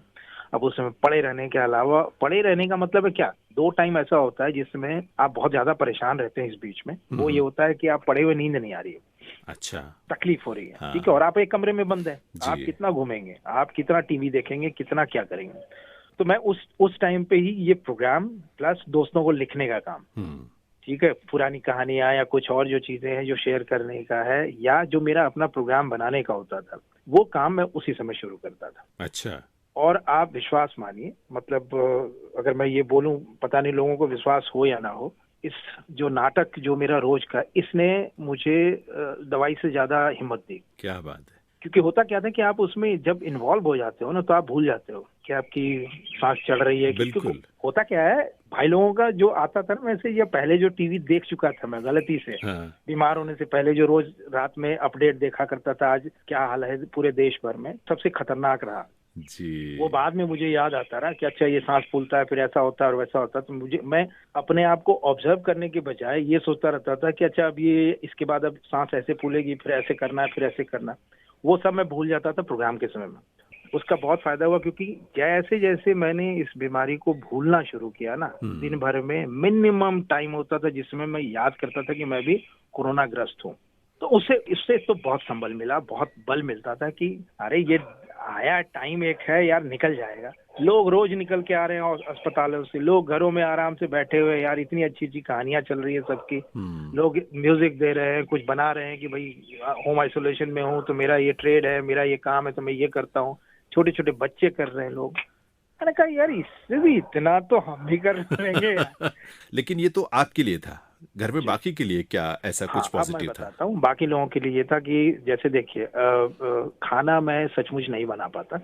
अब उस समय पड़े रहने के अलावा, पड़े रहने का मतलब है क्या, 2 टाइम ऐसा होता है जिसमें आप बहुत ज्यादा परेशान रहते हैं इस बीच में। वो ये होता है कि आप पड़े हुए नींद नहीं आ रही है, अच्छा, तकलीफ हो रही है, ठीक है, और आप एक कमरे में बंद है, आप कितना घूमेंगे, आप कितना टीवी देखेंगे, कितना क्या करेंगे। तो मैं उस टाइम पे ही ये प्रोग्राम प्लस दोस्तों को लिखने का काम, ठीक है, पुरानी कहानियां या कुछ और जो चीजें हैं जो शेयर करने का है, या जो मेरा अपना प्रोग्राम बनाने का होता था, वो काम मैं उसी समय शुरू करता था। अच्छा। और आप विश्वास मानिए, मतलब अगर मैं ये बोलूं, पता नहीं लोगों को विश्वास हो या ना हो, इस जो नाटक जो मेरा रोज का, इसने मुझे दवाई से ज्यादा हिम्मत दी। क्या बात है। क्योंकि होता क्या था कि आप उसमें जब इन्वॉल्व हो जाते हो ना, तो आप भूल जाते हो कि आपकी सांस चल रही है। बिल्कुल। होता क्या है, भाई लोगों का जो आता था ना, वैसे ये पहले जो टीवी देख चुका था मैं गलती से, बीमार होने से पहले जो रोज रात में अपडेट देखा करता था, आज क्या हाल है पूरे देश भर में, सबसे खतरनाक रहा जी। वो। बाद में मुझे याद आता रहा कि अच्छा ये सांस फूलता है, फिर ऐसा होता है और वैसा होता है। तो मैं अपने आप को ऑब्जर्व करने के बजाय ये सोचता रहता था कि अच्छा अब ये इसके बाद अब सांस ऐसे फूलेगी, फिर ऐसे करना है, फिर ऐसे करना है। वो सब मैं भूल जाता था प्रोग्राम के समय में। उसका बहुत फायदा हुआ, क्योंकि जैसे जैसे मैंने इस बीमारी को भूलना शुरू किया ना, दिन भर में मिनिमम टाइम होता था जिसमें मैं याद करता था कि मैं भी कोरोना ग्रस्त हूँ। तो इससे तो बहुत संबल मिला, बहुत बल मिलता था कि अरे ये आया टाइम एक है यार, निकल जाएगा। लोग रोज निकल के आ रहे हैं अस्पतालों से, लोग घरों में आराम से बैठे हुए यार, इतनी अच्छी अच्छी कहानियां चल रही है सबकी, लोग म्यूजिक दे रहे हैं, कुछ बना रहे हैं कि भाई होम आइसोलेशन में हूँ तो मेरा ये ट्रेड है, मेरा ये काम है तो मैं ये करता हूँ। छोटे छोटे बच्चे कर रहे हैं लोग। मैंने कहा यार इससे भी इतना तो हम भी कर लेंगे यार। लेकिन ये तो आपके लिए था, घर में बाकी के लिए क्या ऐसा कुछ पॉजिटिव था? बताता हूँ, बाकी लोगों के लिए ये था कि जैसे देखिए खाना मैं सचमुच नहीं बना पाता,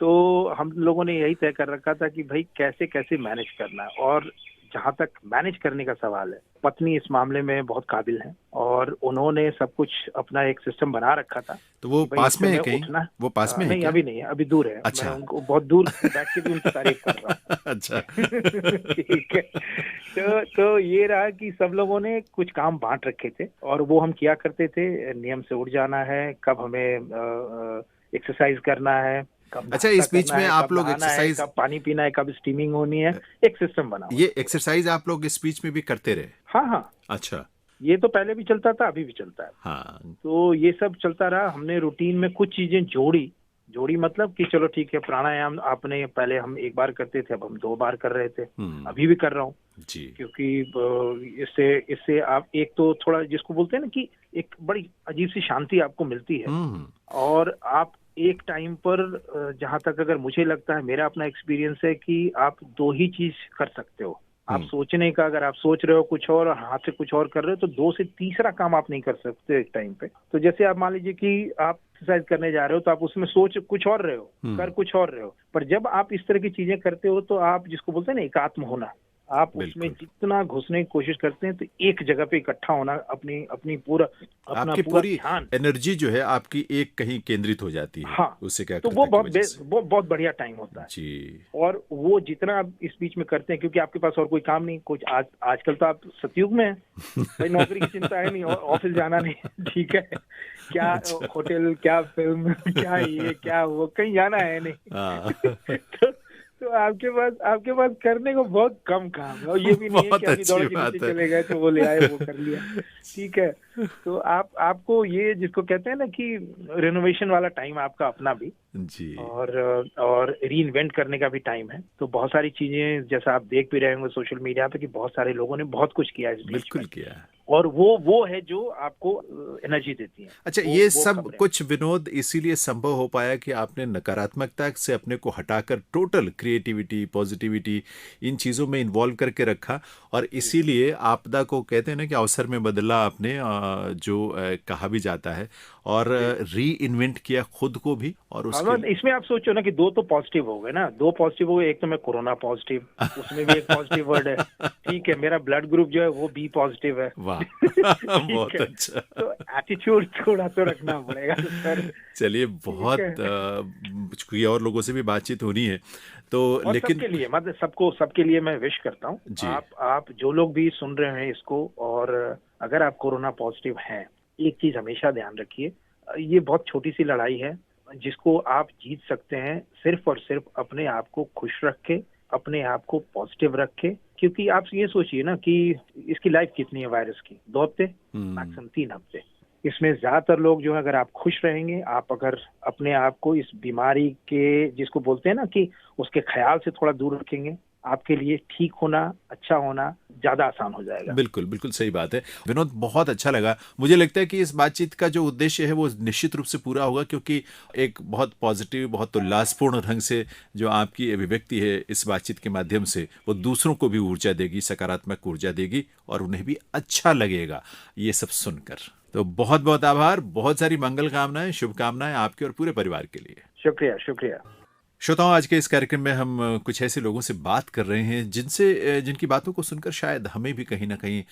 तो हम लोगों ने यही तय कर रखा था कि भाई कैसे कैसे मैनेज करना है। और जहाँ तक मैनेज करने का सवाल है, पत्नी इस मामले में बहुत काबिल है और उन्होंने सब कुछ अपना एक सिस्टम बना रखा था। तो वो पास में है कहीं? वो पास में है नहीं क्या? अभी नहीं है, अभी दूर है। अच्छा। मैं उनको बहुत दूर बैठ के भी उनकी तारीफ कर रहा हूँ। अच्छा। ठीक है। तो ये रहा कि सब लोगों ने कुछ काम बांट रखे थे और वो हम किया करते थे। नियम से उठ जाना है, कब हमें एक्सरसाइज करना है, अच्छा, इस बीच में आप लोग एक्सरसाइज, कब पानी पीना है, कब स्टीमिंग होनी है, एक सिस्टम बना। ये एक्सरसाइज आप लोग इस बीच में भी करते रहे? हाँ। अच्छा। ये तो पहले भी चलता था, अभी भी चलता है। हाँ। तो ये सब चलता रहा। हमने रूटीन में कुछ चीजें जोड़ी मतलब कि चलो ठीक है, प्राणायाम आपने पहले हम एक बार करते थे, अब हम 2 बार कर रहे थे, अभी भी कर रहा हूँ जी। क्योंकि इससे आप एक तो थोड़ा जिसको बोलते हैं ना कि एक बड़ी अजीब सी शांति आपको मिलती है। और आप एक टाइम पर जहां तक अगर मुझे लगता है, मेरा अपना एक्सपीरियंस है कि आप 2 ही चीज कर सकते हो। आप सोचने का, अगर आप सोच रहे हो कुछ और हाथ से कुछ और कर रहे हो, तो 2 से तीसरा काम आप नहीं कर सकते एक टाइम पे। तो जैसे आप मान लीजिए कि आप एक्सरसाइज करने जा रहे हो, तो आप उसमें सोच कुछ और रहे हो, कर कुछ और रहे हो। पर जब आप इस तरह की चीजें करते हो, तो आप जिसको बोलते हैं ना एकात्म होना, आप उसमें जितना घुसने की कोशिश करते हैं, तो एक जगह पे इकट्ठा होना, अपनी पूरा आपकी पूरी एनर्जी जो है आपकी एक कहीं केंद्रित हो जाती है। हाँ, उससे क्या तो वो बहुत बढ़िया टाइम होता है जी। और वो जितना आप इस बीच में करते हैं, क्योंकि आपके पास और कोई काम नहीं, कुछ आजकल तो आप सतयुग में हैं, भाई नौकरी की चिंता है नहीं, ऑफिस जाना नहीं, ठीक है, क्या होटल, क्या फिल्म, क्या ये, क्या वो, कहीं जाना है नहीं। तो आपके पास करने को बहुत कम काम है। और ये भी नहीं है कि अभी दौड़ के नीचे चले गए तो वो ले आए, वो कर लिया, ठीक है। तो आपको ये जिसको कहते हैं ना कि रिनोवेशन वाला टाइम आपका अपना भी जी, और रीइन्वेंट करने का भी टाइम है। तो बहुत सारी चीजें जैसा आप देख भी रहे होंगे सोशल मीडिया पे कि बहुत सारे लोगों ने बहुत कुछ किया है, बिल्कुल किया, और वो है जो आपको एनर्जी देती है। अच्छा, ये सब कुछ विनोद इसीलिए संभव हो पाया कि आपने नकारात्मकता से अपने को हटाकर टोटल क्रिएटिविटी, पॉजिटिविटी, इन चीजों में इन्वॉल्व करके रखा, और इसीलिए आपदा को कहते हैं ना कि अवसर में बदला आपने, जो कहा भी जाता है, और री इन्वेंट किया खुद को भी। और उसके इसमें आप सोचो ना कि 2 तो पॉजिटिव हो गए ना, 2 पॉजिटिव हो गए। एक तो मैं कोरोना पॉजिटिव, उसमें भी एक पॉजिटिव वर्ड है, ठीक है। मेरा ब्लड ग्रुप जो है वो बी पॉजिटिव है। वाह, बहुत अच्छा। तो एटीट्यूड थोड़ा तो रखना पड़ेगा सर। चलिए, बहुत कोई और लोगों से भी बातचीत होनी है, तो लेकिन सबके लिए, मतलब सबके लिए मैं विश करता हूँ। आप जो लोग भी सुन रहे हैं इसको, और अगर आप कोरोना पॉजिटिव हैं, एक चीज हमेशा ध्यान रखिए, ये बहुत छोटी सी लड़ाई है जिसको आप जीत सकते हैं सिर्फ और सिर्फ अपने आप को खुश रख के, अपने आप को पॉजिटिव रख के। क्योंकि आप ये सोचिए ना कि इसकी लाइफ कितनी है वायरस की, 2 हफ्ते, मैक्सिमम 3 हफ्ते। इसमें ज्यादातर लोग जो है, अगर आप खुश रहेंगे, आप अगर अपने आप को इस बीमारी के, जिसको बोलते हैं ना कि उसके ख्याल से थोड़ा दूर रखेंगे, आपके लिए ठीक होना, अच्छा होना ज्यादा आसान हो जाएगा। बिल्कुल बिल्कुल सही बात है विनोद, बहुत अच्छा लगा। मुझे लगता है कि इस बातचीत का जो उद्देश्य है वो निश्चित रूप से पूरा होगा, क्योंकि एक बहुत पॉजिटिव, बहुत उल्लासपूर्ण ढंग से जो आपकी अभिव्यक्ति है इस बातचीत के माध्यम से, वो दूसरों को भी ऊर्जा देगी, सकारात्मक ऊर्जा देगी, और उन्हें भी अच्छा लगेगा ये सब सुनकर। तो बहुत बहुत आभार, बहुत सारी मंगल कामनाएं, शुभकामनाएं आपके और पूरे परिवार के लिए। शुक्रिया शुक्रिया। श्रोताओं, आज के इस कार्यक्रम में हम कुछ ऐसे लोगों से बात कर रहे हैं जिनकी बातों को सुनकर शायद हमें भी कहीं ना कहीं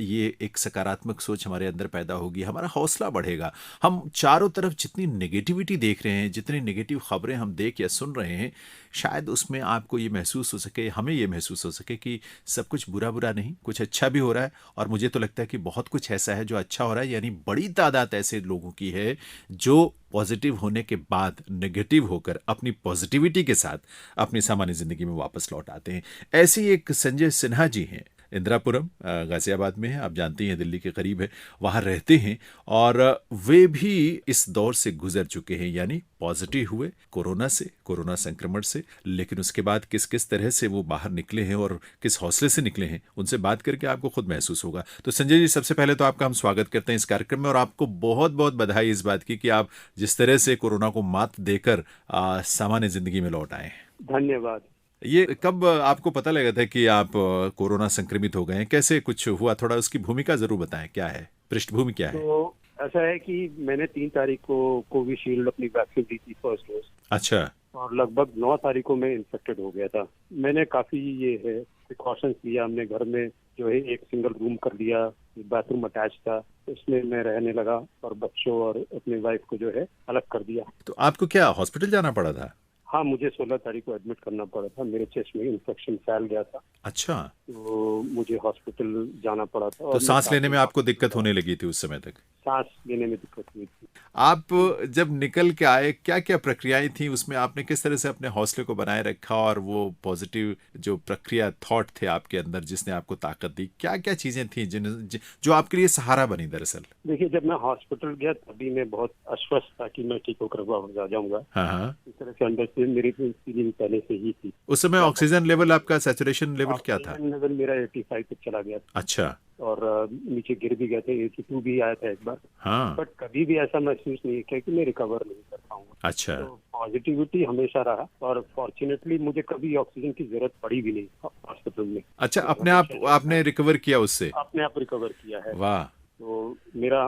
ये एक सकारात्मक सोच हमारे अंदर पैदा होगी, हमारा हौसला बढ़ेगा। हम चारों तरफ जितनी नेगेटिविटी देख रहे हैं, जितनी नेगेटिव खबरें हम देख या सुन रहे हैं, शायद उसमें आपको ये महसूस हो सके, हमें ये महसूस हो सके कि सब कुछ बुरा बुरा नहीं, कुछ अच्छा भी हो रहा है। और मुझे तो लगता है कि बहुत कुछ ऐसा है जो अच्छा हो रहा है, यानी बड़ी तादाद ऐसे लोगों की है जो पॉजिटिव होने के बाद नेगेटिव होकर अपनी पॉजिटिविटी के साथ अपनी सामान्य जिंदगी में वापस लौट आते हैं। ऐसी एक संजय सिन्हा जी हैं, इंदिरापुरम गाजियाबाद में है, आप जानती हैं दिल्ली के करीब है, वहाँ रहते हैं, और वे भी इस दौर से गुजर चुके हैं, यानी पॉजिटिव हुए कोरोना से, कोरोना संक्रमण से, लेकिन उसके बाद किस किस तरह से वो बाहर निकले हैं और किस हौसले से निकले हैं, उनसे बात करके आपको खुद महसूस होगा। तो संजय जी, सबसे पहले तो आपका हम स्वागत करते हैं इस कार्यक्रम में, और आपको बहुत बहुत बधाई इस बात की कि आप जिस तरह से कोरोना को मात देकर सामान्य जिंदगी में लौट आए हैं। धन्यवाद। ये कब आपको पता लगा था कि आप कोरोना संक्रमित हो गए हैं? कैसे कुछ हुआ? थोड़ा उसकी भूमिका जरूर बताएं, क्या है पृष्ठभूमि, क्या है? तो ऐसा है कि मैंने 3 तारीख को कोविशील्ड अपनी वैक्सीन दी थी, फर्स्ट डोज। अच्छा। और लगभग 9 तारीख को मैं इन्फेक्टेड हो गया था। मैंने काफी ये है प्रिकॉशंस लिया, हमने घर में जो है एक सिंगल रूम कर लिया, बाथरूम अटैच था, उसमें मैं रहने लगा और बच्चों और अपनी वाइफ को जो है अलग कर दिया। तो आपको क्या हॉस्पिटल जाना पड़ा था? हाँ, मुझे 16 तारीख को एडमिट करना पड़ा था, मेरे चेस्ट में इन्फेक्शन फैल गया था। अच्छा। तो मुझे हॉस्पिटल जाना पड़ा था। तो सांस लेने में आपको दिक्कत होने लगी थी उस समय तक? सांस लेने में दिक्कत हुई थी। आप जब निकल के आए, क्या क्या प्रक्रियाएं थी उसमें? आपने किस तरह से अपने हौसले को बनाए रखा, और वो पॉजिटिव जो प्रक्रिया, थॉट थे आपके अंदर जिसने आपको ताकत दी, क्या क्या चीजें थी जो आपके लिए सहारा बनी दरअसल? देखिए, जब मैं हॉस्पिटल गया तभी मैं बहुत आश्वस्त था कि मैं ठीक होकर वापस आ जाऊंगा। हाँ। इस तरह से अंदर से मेरी फीलिंग पहले से ही थी। उस समय ऑक्सीजन लेवल आपका, सैचुरेशन लेवल क्या था? ऑक्सीजन लेवल मेरा 85 तक चला गया था। अच्छा। और नीचे गिर भी गया था, 82 भी आया था एक बार। हाँ। बट कभी भी ऐसा महसूस नहीं किया कि मैं रिकवर नहीं कर पाऊंगा। अच्छा। तो पॉजिटिविटी हमेशा रहा, और फॉर्चुनेटली मुझे कभी ऑक्सीजन की जरूरत पड़ी भी नहीं हॉस्पिटल में। अच्छा, अपने आप आपने रिकवर किया उससे? अपने आप रिकवर किया है। वाह। तो मेरा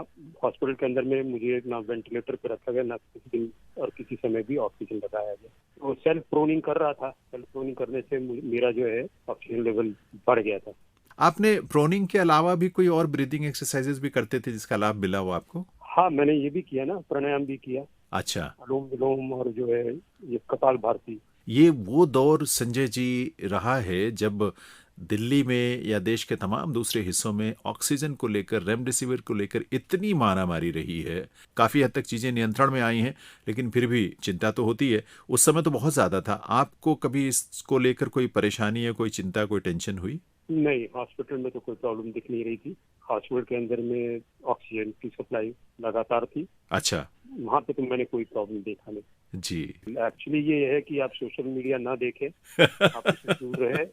हॉस्पिटल के अंदर में मुझे ना वेंटिलेटर पे रखा गया, ना किसी दिन और किसी समय भी ऑक्सीजन लगाया गया। तो सेल्फ प्रोनिंग कर रहा था, सेल्फ प्रोनिंग करने से मेरा जो है ऑक्सीजन लेवल बढ़ गया था। आपने प्रोनिंग के अलावा भी कोई और ब्रीदिंग एक्सरसाइजेस भी करते थे जिसका लाभ मिला हो आपको? हाँ, मैंने ये भी किया ना, प्राणायाम भी किया। अच्छा। अनुलोम विलोम और जो है ये कपाल भारती। ये वो दौर संजय जी रहा है जब दिल्ली में या देश के तमाम दूसरे हिस्सों में ऑक्सीजन को लेकर, रेमडेसिविर को लेकर इतनी मारामारी रही है। काफ़ी हद तक चीज़ें नियंत्रण में आई हैं, लेकिन फिर भी चिंता तो होती है। उस समय तो बहुत ज़्यादा था। आपको कभी इसको लेकर कोई परेशानी या कोई चिंता, कोई टेंशन हुई? नहीं, हॉस्पिटल में तो कोई प्रॉब्लम दिख नहीं रही थी। हॉस्पिटल के अंदर में ऑक्सीजन की सप्लाई लगातार थी। अच्छा। वहाँ पे तो मैंने कोई प्रॉब्लम देखा नहीं जी। एक्चुअली ये है कि आप सोशल मीडिया ना देखें, आप उससे दूर रहे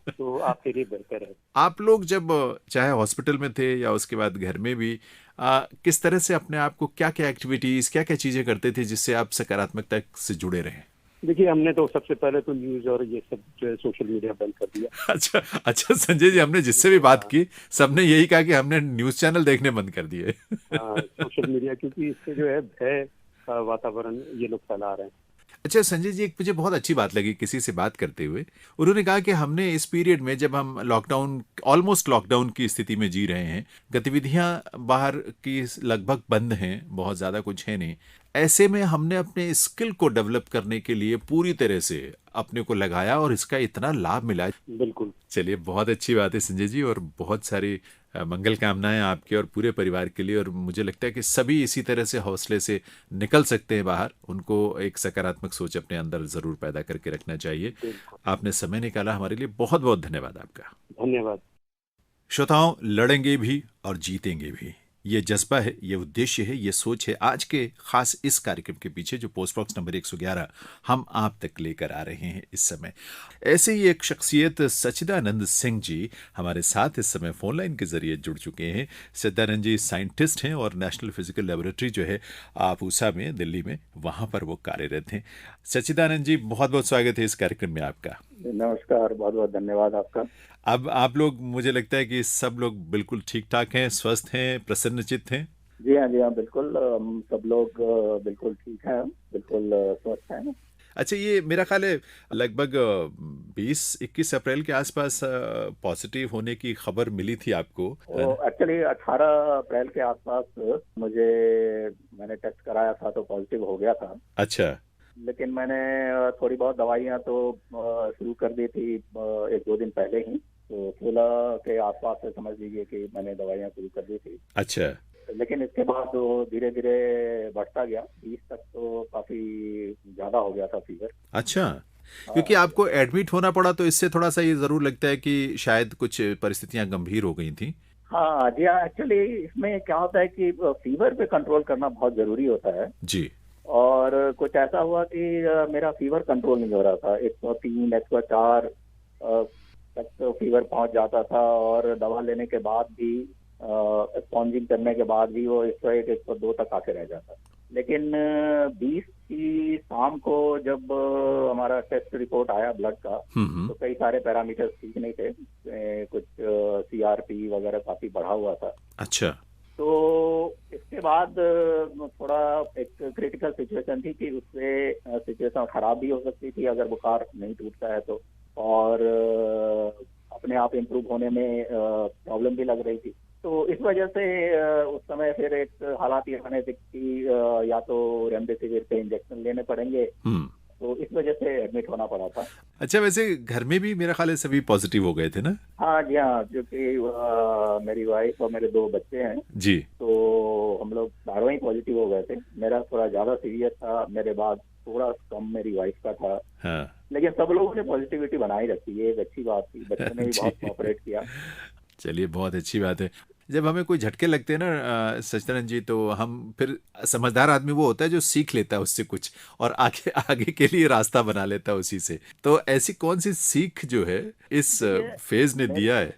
तो आपके लिए बेहतर है। आप लोग जब चाहे हॉस्पिटल में थे या उसके बाद घर में भी, किस तरह से अपने आप को, क्या क्या एक्टिविटीज, क्या क्या चीजें करते थे जिससे आप सकारात्मकता से जुड़े रहे? देखिए, हमने तो सबसे पहले तो न्यूज और ये सब जो है सोशल मीडिया बंद कर दिया। अच्छा संजय जी, हमने जिससे भी बात की सबने यही कहा कि हमने न्यूज चैनल देखने बंद कर दिए। सोशल मीडिया, क्योंकि इससे जो है भय का वातावरण ये लोग फैला रहे हैं। अच्छा संजय जी, एक मुझे बहुत अच्छी बात लगी किसी से बात करते हुए, उन्होंने कहा कि हमने इस पीरियड में, जब हम लॉकडाउन, ऑलमोस्ट लॉकडाउन की स्थिति में जी रहे हैं, गतिविधियां बाहर की लगभग बंद हैं, बहुत ज्यादा कुछ है नहीं, ऐसे में हमने अपने स्किल को डेवलप करने के लिए पूरी तरह से अपने को लगाया और इसका इतना लाभ मिला। बिल्कुल। चलिए, बहुत अच्छी बात है संजय जी, और बहुत सारी मंगल कामनाएं आपके और पूरे परिवार के लिए। और मुझे लगता है कि सभी इसी तरह से हौसले से निकल सकते हैं बाहर। उनको एक सकारात्मक सोच अपने अंदर जरूर पैदा करके रखना चाहिए। आपने समय निकाला हमारे लिए, बहुत बहुत धन्यवाद आपका। धन्यवाद। श्रोताओं, लड़ेंगे भी और जीतेंगे भी, ये जज्बा है, ये उद्देश्य है, ये सोच है आज के खास इस कार्यक्रम के पीछे जो पोस्ट बॉक्स नंबर 111 हम आप तक लेकर आ रहे हैं इस समय। ऐसे ही एक शख्सियत सच्चिदानंद सिंह जी हमारे साथ इस समय फोन लाइन के जरिए जुड़ चुके हैं। सच्चिदानंद जी साइंटिस्ट हैं और नेशनल फिजिकल लेबोरेटरी जो है पूसा में, दिल्ली में, वहां पर वो कार्यरत हैं। सच्चिदानंद जी, बहुत बहुत स्वागत है इस कार्यक्रम में आपका। नमस्कार, बहुत बहुत धन्यवाद आपका। अब आप लोग, मुझे लगता है कि सब लोग बिल्कुल ठीक ठाक हैं, स्वस्थ हैं, प्रसन्नचित्त हैं। जी हाँ बिल्कुल, हम सब लोग बिल्कुल ठीक हैं, बिल्कुल स्वस्थ हैं। अच्छा, ये मेरा ख्याल है लगभग 20-21 अप्रैल के आसपास पॉजिटिव होने की खबर मिली थी आपको। एक्चुअली 18 अप्रैल के आसपास मैंने टेस्ट कराया था तो पॉजिटिव हो गया था। अच्छा। लेकिन मैंने थोड़ी बहुत दवाइयाँ तो शुरू कर दी थी 1-2 दिन पहले ही, तो 16 के आसपास से समझ लीजिए कि मैंने दवाइयाँ शुरू कर दी थी। अच्छा। लेकिन इसके बाद वो धीरे धीरे बढ़ता गया, 20 तक तो काफी ज्यादा हो गया था फीवर। अच्छा, क्योंकि आपको एडमिट होना पड़ा तो इससे थोड़ा सा ये जरूर लगता है कि शायद कुछ परिस्थितियां गंभीर हो गई थी। हाँ जी हाँ, एक्चुअली इसमें क्या होता है कि फीवर पे कंट्रोल करना बहुत जरूरी होता है जी। और कुछ ऐसा हुआ कि मेरा फीवर कंट्रोल नहीं हो रहा था। 103, 104 तक तो फीवर पहुंच जाता था और दवा लेने के बाद भी, स्पॉन्जिंग करने के बाद भी वो 101, 102 तक आके रह जाता। लेकिन 20 की शाम को जब हमारा टेस्ट रिपोर्ट आया ब्लड का, तो कई सारे पैरामीटर्स ठीक नहीं थे, कुछ CRP वगैरह काफी बढ़ा हुआ था। अच्छा। तो इसके बाद थोड़ा एक क्रिटिकल सिचुएशन थी कि उससे सिचुएशन खराब भी हो सकती थी अगर बुखार नहीं टूटता है तो, और अपने आप इम्प्रूव होने में प्रॉब्लम भी लग रही थी। तो इस वजह से उस समय फिर एक हालात ये बने थे कि या तो रेमडेसिविर के इंजेक्शन लेने पड़ेंगे, तो इस वजह से एडमिट होना पड़ा था। अच्छा, वैसे घर में भी मेरा ख्याल है सभी पॉजिटिव हो गए थे ना? हाँ जी हाँ, क्योंकि मेरी वाइफ और मेरे 2 बच्चे हैं जी, तो हम लोग चारों ही पॉजिटिव हो गए थे। मेरा थोड़ा ज्यादा सीरियस था, मेरे बाद थोड़ा कम मेरी वाइफ का था। हाँ। लेकिन सब लोगों ने पॉजिटिविटी बनाई रखी, ये एक अच्छी बात थी। बच्चों ने भी बहुत कोऑपरेट किया। चलिए, बहुत अच्छी बात है। जब हमें कोई झटके लगते हैं ना सच्चिदानंद जी, तो हम फिर, समझदार आदमी वो होता है जो सीख लेता है उससे कुछ और आगे आगे के लिए रास्ता बना लेता है उसी से। तो ऐसी कौन सी सीख जो है इस फेज ने दिया है?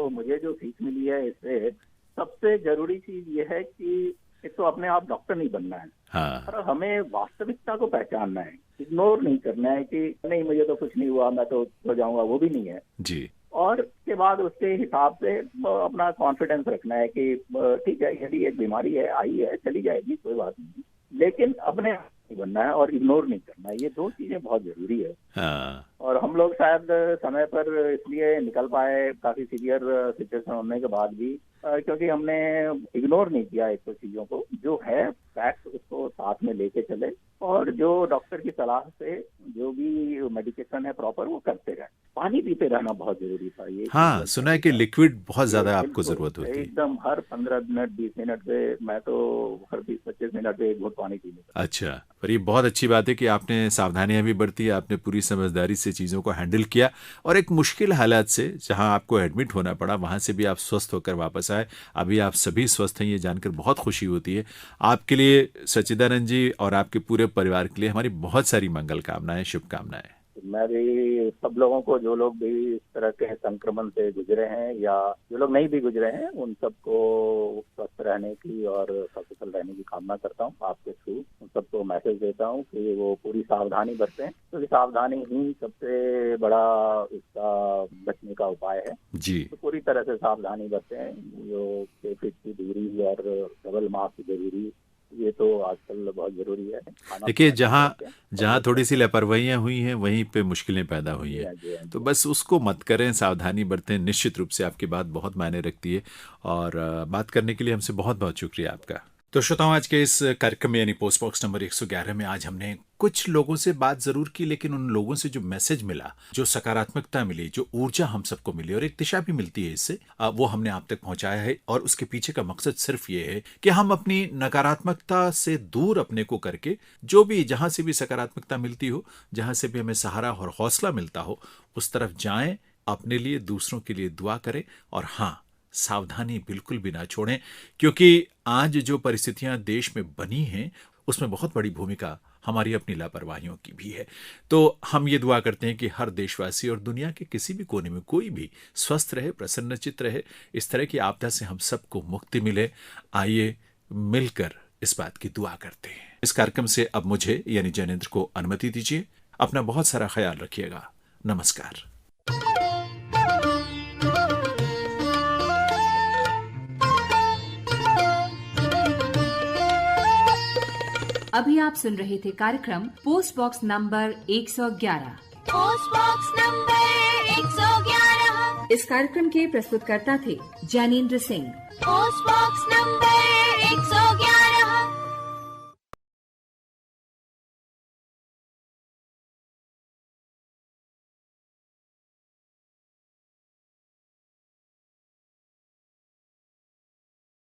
मुझे जो सीख मिली है इससे, सबसे जरूरी चीज ये है कि एक तो अपने आप डॉक्टर नहीं बनना है। हाँ। और हमें वास्तविकता को पहचानना है, इग्नोर नहीं करना है कि नहीं मुझे तो कुछ नहीं हुआ, मैं तो हो जाऊंगा, वो भी नहीं है जी। और उसके बाद उसके हिसाब से अपना कॉन्फिडेंस रखना है कि ठीक है, यदि एक बीमारी है, आई है, चली जाएगी, कोई बात नहीं, लेकिन अपने आप नहीं बनना है और इग्नोर नहीं करना है। ये 2 चीजें बहुत जरूरी है। हाँ। और हम लोग शायद समय पर इसलिए निकल पाए काफी सीवियर सिचुएशन होने के बाद भी, क्योंकि हमने इग्नोर नहीं किया एक तो चीजों को, जो है फैक्ट उसको साथ में लेके चले और जो डॉक्टर की सलाह से जो भी मेडिकेशन है प्रॉपर वो करते रहे। पानी पीते रहना बहुत जरूरी था। ये हाँ, सुना है कि लिक्विड बहुत ज्यादा आपको जरूरत होती है। एकदम हर 15 मिनट 20 मिनट पे, मैं तो हर 20-25 मिनट पे एक घूंट पानी पी लेता। अच्छा, पर ये बहुत अच्छी बात है कि आपने सावधानियां भी बरती, आपने पूरी समझदारी से चीजों को हैंडल किया और एक मुश्किल हालात से जहां आपको एडमिट होना पड़ा वहां से भी आप स्वस्थ होकर वापस आए। अभी आप सभी स्वस्थ हैं, ये जानकर बहुत खुशी होती है। आपके लिए सच्चिदानंद जी और आपके पूरे परिवार के लिए हमारी बहुत सारी मंगल कामनाएं, शुभकामनाएं। मैं भी सब लोगों को, जो लोग भी इस तरह के संक्रमण से गुजरे हैं या जो लोग नहीं भी गुजरे हैं, उन सबको स्वस्थ रहने की और सकुशल रहने की कामना करता हूँ। आपके थ्रू उन सबको मैसेज देता हूँ कि वो पूरी सावधानी बरतें, क्योंकि सावधानी ही सबसे बड़ा इसका बचने का उपाय है जी। तो पूरी तरह से सावधानी बरतें, जो 6 फीट की दूरी और डबल मास्क जरूरी, ये तो आजकल बहुत जरूरी है। देखिए, जहाँ थोड़ी सी लापरवाहियां हुई हैं वहीं पे मुश्किलें पैदा हुई हैं, तो बस उसको मत करें, सावधानी बरतें। निश्चित रूप से आपकी बात बहुत मायने रखती है और बात करने के लिए हमसे बहुत बहुत शुक्रिया आपका। तो श्रोताओं, आज के इस कार्यक्रम में यानी पोस्ट बॉक्स नंबर 111 में आज हमने कुछ लोगों से बात जरूर की, लेकिन उन लोगों से जो मैसेज मिला, जो सकारात्मकता मिली, जो ऊर्जा हम सबको मिली और एक दिशा भी मिलती है इससे, वो हमने आप तक पहुंचाया है। और उसके पीछे का मकसद सिर्फ ये है कि हम अपनी नकारात्मकता से दूर अपने को करके, जो भी जहां से भी सकारात्मकता मिलती हो, जहां से भी हमें सहारा और हौसला मिलता हो, उस तरफ जाएं, अपने लिए, दूसरों के लिए दुआ करें और हाँ, सावधानी बिल्कुल भी ना छोड़ें, क्योंकि आज जो परिस्थितियां देश में बनी हैं उसमें बहुत बड़ी भूमिका हमारी अपनी लापरवाहियों की भी है। तो हम ये दुआ करते हैं कि हर देशवासी और दुनिया के किसी भी कोने में कोई भी स्वस्थ रहे, प्रसन्नचित्त रहे, इस तरह की आपदा से हम सबको मुक्ति मिले। आइए मिलकर इस बात की दुआ करते हैं। इस कार्यक्रम से अब मुझे यानी जैनेंद्र को अनुमति दीजिए। अपना बहुत सारा ख्याल रखिएगा। नमस्कार। अभी आप सुन रहे थे कार्यक्रम post box number 111। Post box number 111। इस कार्यक्रम के प्रस्तुतकर्ता थे Jainendra Singh. Post box number